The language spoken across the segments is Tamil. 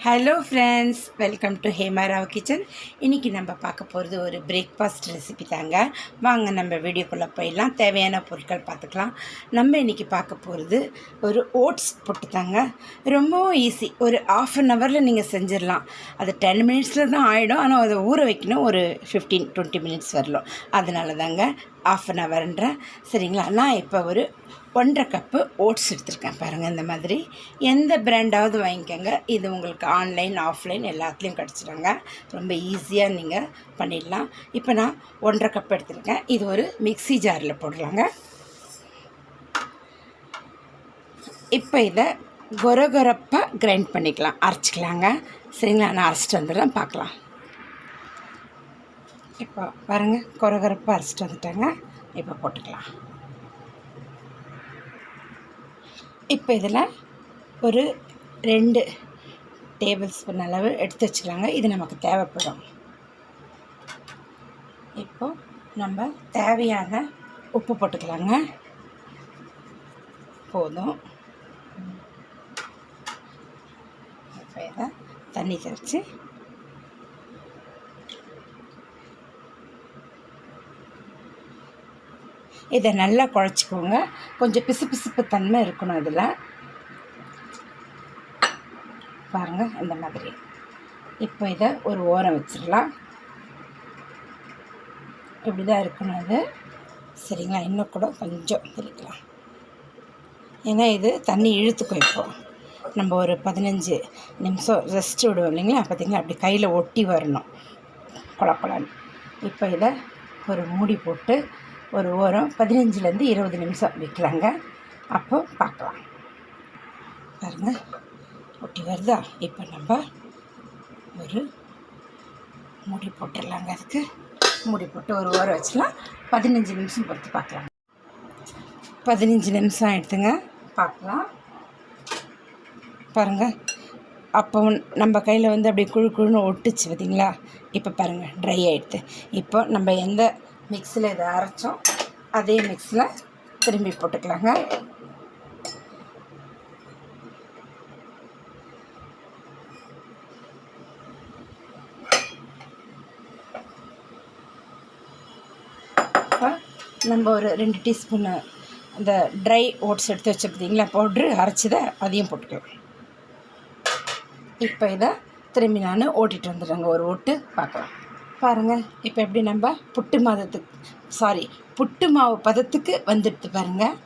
Hello friends, welcome to Hema Rao kitchen. இன்றைக்கி நம்ம பார்க்க போகிறது ஒரு பிரேக்ஃபாஸ்ட் ரெசிபி தாங்க. வாங்க நம்ம வீடியோக்குள்ளே போயிடலாம். தேவையான பொருட்கள் பார்த்துக்கலாம். நம்ம இன்றைக்கி பார்க்க போகிறது ஒரு ஓட்ஸ் புட்டு தாங்க. ரொம்பவும் ஈஸி. ஒரு ½ நீங்கள் செஞ்சிடலாம். அது 10 மினிட்ஸில் தான் ஆகிடும். ஆனால் அதை ஊற வைக்கணும். ஒரு 15-20 மினிட்ஸ் வரலாம். அதனால தாங்க ½ சரிங்களா. நான் இப்போ ஒரு 1½ கப்பு ஓட்ஸ் எடுத்துருக்கேன். பாருங்கள், இந்த மாதிரி எந்த பிராண்டாவது வாங்கிக்கோங்க. இது உங்களுக்கு ஆன்லைன் ஆஃப்லைன் எல்லாத்துலேயும் கிடச்சிடுங்க. ரொம்ப ஈஸியாக நீங்கள் பண்ணிடலாம். இப்போ நான் 1½ கப் எடுத்துருக்கேன். இது ஒரு மிக்ஸி ஜாரில் போடலாங்க. இப்போ இதை கொரகொரப்பாக கிரைண்ட் பண்ணிக்கலாம், அரைச்சிக்கலாங்க. சரிங்களா, நான் அரைச்சிட்டு வந்துடலாம், பார்க்கலாம். இப்போ பாருங்கள், கொரகொரப்பாக அரைச்சிட்டு வந்துட்டேங்க. இப்போ போட்டுக்கலாம். இப்போ இதில் ஒரு 2 டேபிள் ஸ்பூன் அளவு எடுத்து வச்சுக்கலாங்க. இது நமக்கு தேவைப்படும். இப்போது நம்ம தேவையான உப்பு போட்டுக்கலாங்க. போதும். இப்போ இதை தண்ணி தெளித்து இதை நல்லா குழச்சிக்கோங்க. கொஞ்சம் பிசுபிசுப்பு தன்மை இருக்கணும் இதில். பாருங்கள், இந்த மாதிரி. இப்போ இதை ஒரு ஓரம் வச்சிடலாம். இப்படி தான் இருக்கணும் இது. சரிங்களா, இன்னும் கூட கொஞ்சம் தெளிக்கலாம். ஏன்னா இது தண்ணி இழுத்துக்கும். இப்போ நம்ம ஒரு 15 நிமிஷம் ரெஸ்ட் விடுவோம் இல்லைங்களா, பார்த்திங்களா, அப்படி கையில் ஒட்டி வரணும் குழப்பலான்னு. இப்போ இதை ஒரு மூடி போட்டு ஒரு ஓரம் 15லேருந்து 20 நிமிஷம் வைக்கலாங்க. அப்போ பார்க்கலாம். பாருங்கள், ஒட்டி வருதா. இப்போ நம்ம ஒரு மூடி போட்டுடலாங்க. அதுக்கு மூடி போட்டு ஒரு ஓரம் வச்சுலாம். 15 நிமிஷம் பொறுத்து பார்க்கலாம். 15 நிமிஷம் எடுத்துங்க, பார்க்கலாம். பாருங்கள், அப்போ நம்ம கையில் வந்து அப்படியே குழுன்னு ஒட்டுச்சு, பார்த்திங்களா. இப்போ பாருங்கள், ட்ரை ஆகிடுது. இப்போ நம்ம எந்த மிக்ஸியில் இதை அரைச்சோம் அதே மிக்ஸில் திரும்பி போட்டுக்கலாங்க. இப்போ நம்ம ஒரு 2 டீஸ்பூனு அந்த ட்ரை ஓட்ஸ் எடுத்து வச்ச பார்த்திங்களா, பவுட்ரு அரைச்சதை அதையும் போட்டுக்கலாம். இப்போ இதை திரும்பி நான் ஓட்டிகிட்டு வந்துடுறேங்க. ஒரு ஓட்டு பார்க்கலாம். பாருங்கள், இப்போ எப்படி நம்ம புட்டு மாவு பதத்துக்கு வந்துடுது பாருங்கள்.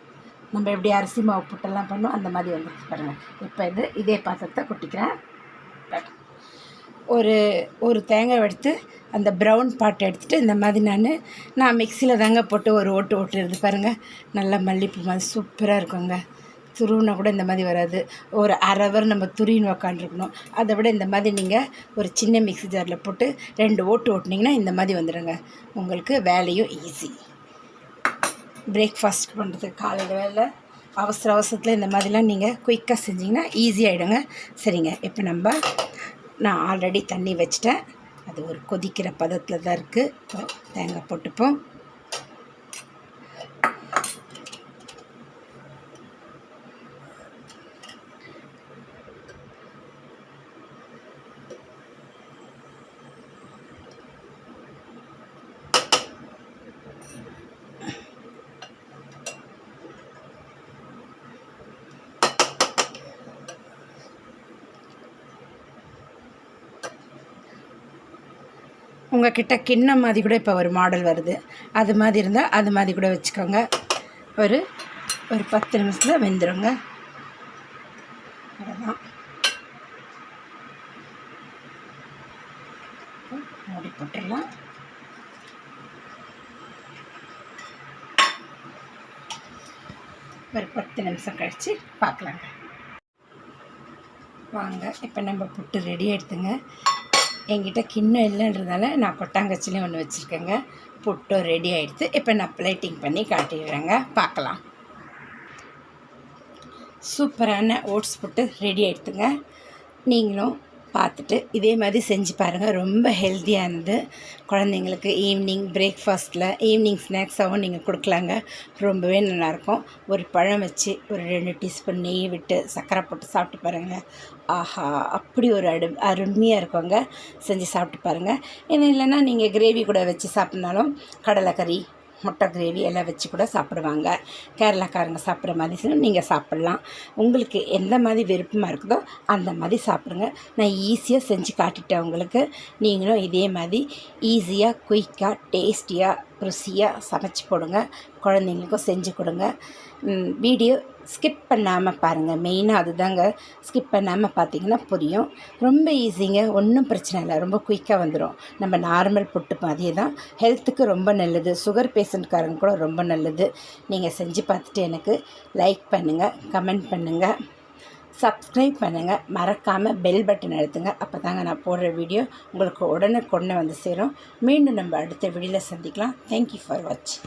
நம்ம எப்படி அரிசி மாவு புட்டெல்லாம் பண்ணோம் அந்த மாதிரி வந்துடுது பாருங்கள். இப்போ இதே பாத்திரத்தை கொட்டிக்கிறேன். ஒரு தேங்காய் எடுத்து அந்த ப்ரௌன் பாட்டை எடுத்துகிட்டு இந்த மாதிரி நான் மிக்சியில் தாங்க போட்டு ஒரு ஓட்டுறது பாருங்கள். நல்லா மல்லிப்பூ மாதிரி சூப்பராக இருக்குங்க. துருவினா கூட இந்த மாதிரி வராது. ஒரு ½ ஹவர் நம்ம துருவின்னு உக்காண்டிருக்கணும். அதை விட இந்த மாதிரி நீங்கள் ஒரு சின்ன மிக்ஸி ஜாரில் போட்டு 2 ஓட்டினீங்கன்னா இந்த மாதிரி வந்துடுங்க. உங்களுக்கு வேலையும் ஈஸி. பிரேக்ஃபாஸ்ட் பண்ணுறதுக்கு காலையில் வேலை அவசரத்தில் இந்த மாதிரிலாம் நீங்கள் குயிக்காக செஞ்சிங்கன்னா ஈஸியாகிடுங்க. சரிங்க, இப்போ நான் ஆல்ரெடி தண்ணி வச்சிட்டேன். அது ஒரு கொதிக்கிற பதத்தில் தான் இருக்குது. இப்போ தேங்காய் போட்டுப்போம். உங்கள் கிட்ட கிண்ணம் மாதிரி கூட இப்போ ஒரு மாடல் வருது. அது மாதிரி இருந்தால் அது மாதிரி கூட வச்சுக்கோங்க. ஒரு 10 நிமிஷத்தில் வெந்துடுங்க. அவ்வளோதான். மூடி போட்டுடலாம். ஒரு 10 நிமிஷம் கழித்து பார்க்கலாங்க. வாங்க, இப்போ நம்ம புட்டு ரெடி ஆகிடுதுங்க. என்கிட்ட கிண்ணம் இல்லைன்றதால நான் கொட்டாங்கச்சிலையும் ஒன்று வச்சுருக்கேங்க. புட்டும் ரெடி ஆகிடுது. இப்போ நான் பிளேட்டிங் பண்ணி காட்டிடுறேங்க, பார்க்கலாம். சூப்பரான ஓட்ஸ் புட்டு ரெடி ஆகிடுதுங்க. நீங்களும் பார்த்துட்டு இதே மாதிரி செஞ்சு பாருங்கள். ரொம்ப ஹெல்த்தியானது. குழந்தைங்களுக்கு ஈவினிங் பிரேக்ஃபாஸ்ட்டில், ஈவினிங் ஸ்நாக்ஸாகவும் நீங்கள் கொடுக்கலாங்க. ரொம்பவே நல்லாயிருக்கும். ஒரு பழம் வச்சு ஒரு 2 டீஸ்பூன் நெய் விட்டு சர்க்கரை போட்டு சாப்பிட்டு பாருங்கள். ஆஹா, அப்படி ஒரு அருமையாக இருக்குங்க. செஞ்சு சாப்பிட்டு பாருங்கள். இன்னும் இல்லைன்னா நீங்கள் கிரேவி கூட வச்சு சாப்பிட்னாலும், கடலைக்கறி, முட்டை கிரேவி எல்லாம் வச்சு கூட சாப்பிடுவாங்க. கேரளாக்காரங்க சாப்பிட்ற மாதிரி நீங்கள் சாப்பிட்லாம். உங்களுக்கு எந்த மாதிரி விருப்பமாக இருக்குதோ அந்த மாதிரி சாப்பிடுங்க. நான் ஈஸியாக செஞ்சு காட்டிட்டேன் உங்களுக்கு. நீங்களும் இதே மாதிரி ஈஸியாக, குயிக்காக, டேஸ்டியாக, ருசியாக சமைச்சு போடுங்க. குழந்தைங்களுக்கும் செஞ்சு கொடுங்க. வீடியோ ஸ்கிப் பண்ணாமல் பாருங்கள். மெயினாக அதுதாங்க. ஸ்கிப் பண்ணாமல் பார்த்தீங்கன்னா புரியும். ரொம்ப ஈஸிங்க, ஒன்றும் பிரச்சனை இல்லை. ரொம்ப குயிக்காக வந்துடும். நம்ம நார்மல் புட்டு மாதிரியே தான். ஹெல்த்துக்கு ரொம்ப நல்லது. சுகர் பேஷண்ட்காரங்க கூட ரொம்ப நல்லது. நீங்கள் செஞ்சு பார்த்துட்டு எனக்கு லைக் பண்ணுங்கள், கமெண்ட் பண்ணுங்கள், சப்ஸ்கிரைப் பண்ணுங்கள். மறக்காமல் பெல் பட்டன் அழுத்துங்க. அப்போ தாங்க நான் போடுற வீடியோ உங்களுக்கு உடனே வந்து சேரும். மீண்டும் நம்ம அடுத்த வீடியோவில் சந்திக்கலாம். தேங்க்யூ ஃபார் வாட்சிங்.